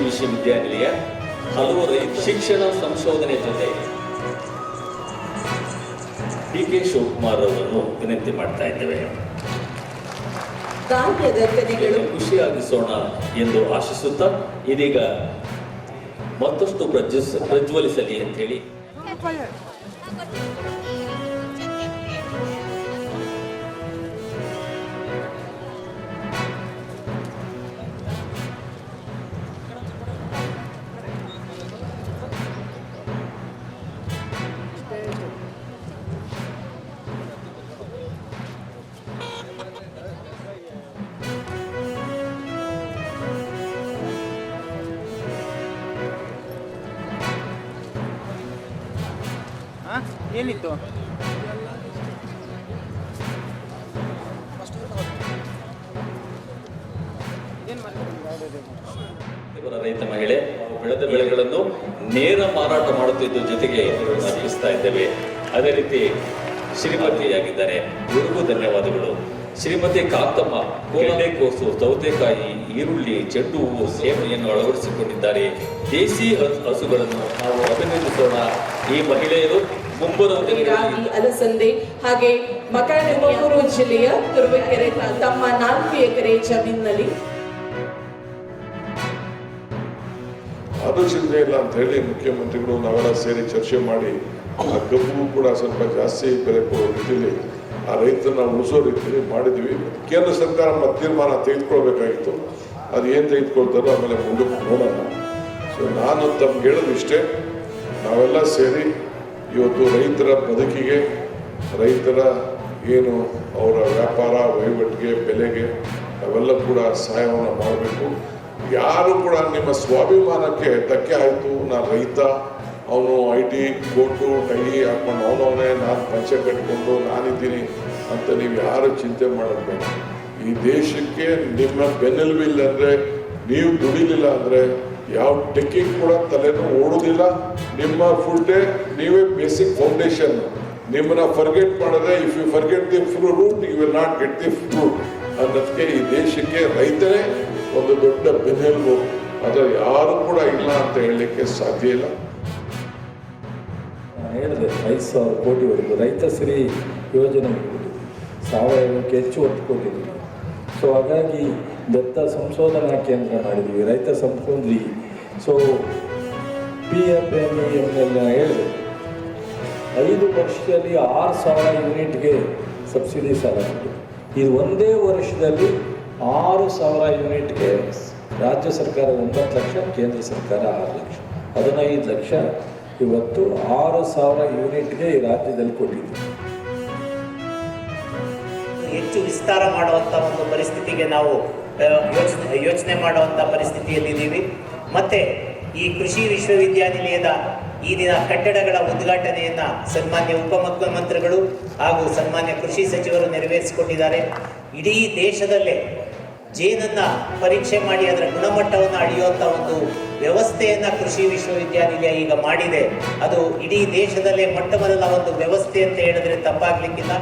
ವಿಶ್ವವಿದ್ಯಾನಿಲಯ ಹಲವು ರೈತ ಶಿಕ್ಷಣ ಸಂಶೋಧನೆ ಜೊತೆ ಡಿ.ಕೆ. ಶಿವಕುಮಾರ್ ಅವರನ್ನು ವಿನಂತಿ ಮಾಡ್ತಾ ಇದ್ದೇವೆ. ಖುಷಿಯಾಗಿಸೋಣ ಎಂದು ಆಶಿಸುತ್ತಾ ಇದೀಗ ಮತ್ತಷ್ಟು ಪ್ರಜ್ವಲಿಸಲಿ ಅಂತ ಹೇಳಿ ಏನಿತ್ತು ರೈತ ಮಹಿಳೆ ಬೆಳೆದ ಬೆಳೆಗಳನ್ನು ನೇರ ಮಾರಾಟ ಮಾಡುತ್ತಿದ್ದ ಜೊತೆಗೆ ಅರ್ಪಿಸ್ತಾ ಇದ್ದೇವೆ. ಅದೇ ರೀತಿ ಶ್ರೀಮತಿಯಾಗಿದ್ದಾರೆ, ಇವರಿಗೂ ಧನ್ಯವಾದಗಳು. ಶ್ರೀಮತಿ ಕಾಂತಮ್ಮ ಕೋಸು, ಸೌತೆಕಾಯಿ, ಈರುಳ್ಳಿ, ಚೆಂಡು ಹೂವು, ಸೇವೆಯನ್ನು ಅಳವಡಿಸಿಕೊಂಡಿದ್ದಾರೆ. ದೇಸಿ ಹಸುಗಳನ್ನು ನಾವು ಅಭಿನಂದಿಸೋಣ. ಈ ಮಹಿಳೆಯರು ರಾಗಿ, ಅಲಸಂದೆ ಹಾಗೆ ತುಮಕೂರು ಜಿಲ್ಲೆಯ ತುರುವೇಕೆರೆ ತಮ್ಮ 4 ಎಕರೆ ಜಮೀನಿನಲ್ಲಿ ಆಲೋಚನೆ ಇಲ್ಲ ಅಂತ ಹೇಳಿ ಮುಖ್ಯಮಂತ್ರಿಗಳು ನಾವೆಲ್ಲ ಸೇರಿ ಚರ್ಚೆ ಮಾಡಿ ಆ ಕಬ್ಬು ಕೂಡ ಸ್ವಲ್ಪ ಜಾಸ್ತಿ ಬೆಲೆ ಕೊಡೋ ರೀತಿಯಲ್ಲಿ ಆ ರೈತರನ್ನ ಉಳಿಸೋ ರೀತಿಯಲ್ಲಿ ಮಾಡಿದ್ವಿ. ಕೇಂದ್ರ ಸರ್ಕಾರ ತೀರ್ಮಾನ ತೆಗೆದುಕೊಳ್ಬೇಕಾಗಿತ್ತು. ಅದು ಏನು ತೆಗೆದುಕೊಳ್ತಾರೋ ಆಮೇಲೆ ಮುಂದಕ್ಕೆ ನೋಡೋಣ. ಸೊ ನಾನು ತಮ್ಗೆ ಹೇಳೋದು ಇಷ್ಟೇ, ನಾವೆಲ್ಲ ಸೇರಿ ಇವತ್ತು ರೈತರ ಬದುಕಿಗೆ, ರೈತರ ಏನು ಅವರ ವ್ಯಾಪಾರ ವಹಿವಾಟಿಗೆ, ಬೆಲೆಗೆ ನಾವೆಲ್ಲ ಕೂಡ ಸಹಾಯವನ್ನು ಮಾಡಬೇಕು. ಯಾರು ಕೂಡ ನಿಮ್ಮ ಸ್ವಾಭಿಮಾನಕ್ಕೆ ಧಕ್ಕೆ ಆಯಿತು, ನಾನು ರೈತ, ಅವನು IT ಕೋಟು ಟೈ ಹಾಕೊಂಡು ಅವನವನೇ ನಾನು ಪಂಚೆ ಕಟ್ಕೊಂಡು ನಾನಿದ್ದೀನಿ ಅಂತ ನೀವು ಯಾರು ಚಿಂತೆ ಮಾಡಬೇಡ. ಈ ದೇಶಕ್ಕೆ ನಿಮ್ಮ ಬೆನ್ನೆಲುಬಿಲ್ಲ ಅಂದರೆ, ನೀವು ದುಡಿಲಿಲ್ಲ ಅಂದರೆ ಯಾವ ಟೆಕ್ಕಿಂಗ್ ಕೂಡ ತಲೆನೂ ಓಡೋದಿಲ್ಲ. ನಿಮ್ಮ ಫುಲ್ ಡೇ ನೀವೇ ಬೇಸಿಕ್ ಫೌಂಡೇಶನ್. ನಿಮ್ಮನ್ನ ಫರ್ಗೆಟ್ ಮಾಡಿದ್ರೆ, if you forget the root you will not get the fruit. ಅನ್ನೋದಕ್ಕೆ ಈ ದೇಶಕ್ಕೆ ರೈತನೇ ಒಂದು ದೊಡ್ಡ ಬೆನ್ನೆಲುಬು. ಅದು ಯಾರು ಕೂಡ ಇಲ್ಲ ಅಂತ ಹೇಳಲಿಕ್ಕೆ ಸಾಧ್ಯ ಇಲ್ಲ. ಹೇಳಿದೆ 5,000 ಕೋಟಿವರೆಗೂ ರೈತ ಶ್ರೀ ಯೋಜನೆ ಸಾವಯವಕ್ಕೆ ಹೆಚ್ಚು ಒತ್ತು ಕೊಟ್ಟಿದ್ದೀವಿ. ಸೊ ಹಾಗಾಗಿ ದತ್ತ ಸಂಶೋಧನಾ ಕೇಂದ್ರ ಮಾಡಿದ್ದೀವಿ, ರೈತ ಸಂಶೋಧನೆ. ಸೊ PFMEMನೆಲ್ಲ ಹೇಳಿದೆ 5 ವರ್ಷದಲ್ಲಿ 6,000 ಯೂನಿಟ್ಗೆ ಸಬ್ಸಿಡಿ ಸಾಲ ಕೊಟ್ಟು, ಇದು ಒಂದೇ ವರ್ಷದಲ್ಲಿ 6,000 ಯೂನಿಟ್ಗೆ ರಾಜ್ಯ ಸರ್ಕಾರ 9 ಲಕ್ಷ, ಕೇಂದ್ರ ಸರ್ಕಾರ 6 ಲಕ್ಷ, 15 ಲಕ್ಷ. ಇವತ್ತು 6,000 ಯೂನಿಟ್ಗೆ ಈ ರಾಜ್ಯದಲ್ಲಿ ಕೊಟ್ಟಿದ್ದೀವಿ. ಹೆಚ್ಚು ವಿಸ್ತಾರ ಮಾಡುವಂಥ ಒಂದು ಪರಿಸ್ಥಿತಿಗೆ ನಾವು ಯೋಚನೆ ಮಾಡುವಂಥ ಪರಿಸ್ಥಿತಿಯಲ್ಲಿದ್ದೀವಿ. ಮತ್ತು ಈ ಕೃಷಿ ವಿಶ್ವವಿದ್ಯಾನಿಲಯದ ಈ ದಿನ ಕಟ್ಟಡಗಳ ಉದ್ಘಾಟನೆಯನ್ನು ಸನ್ಮಾನ್ಯ ಉಪಮುಖ್ಯಮಂತ್ರಿಗಳು ಹಾಗೂ ಸನ್ಮಾನ್ಯ ಕೃಷಿ ಸಚಿವರು ನೆರವೇರಿಸಿಕೊಂಡಿದ್ದಾರೆ. ಇಡೀ ದೇಶದಲ್ಲೇ ಜೇನನ್ನು ಪರೀಕ್ಷೆ ಮಾಡಿ ಅದರ ಗುಣಮಟ್ಟವನ್ನು ಅಳೆಯುವಂಥ ಒಂದು ವ್ಯವಸ್ಥೆಯನ್ನು ಕೃಷಿ ವಿಶ್ವವಿದ್ಯಾನಿಲಯ ಈಗ ಮಾಡಿದೆ. ಅದು ಇಡೀ ದೇಶದಲ್ಲೇ ಮೊಟ್ಟ ಮೊದಲ ಒಂದು ವ್ಯವಸ್ಥೆ ಅಂತ ಹೇಳಿದ್ರೆ ತಪ್ಪಾಗಲಿಕ್ಕಿಲ್ಲ.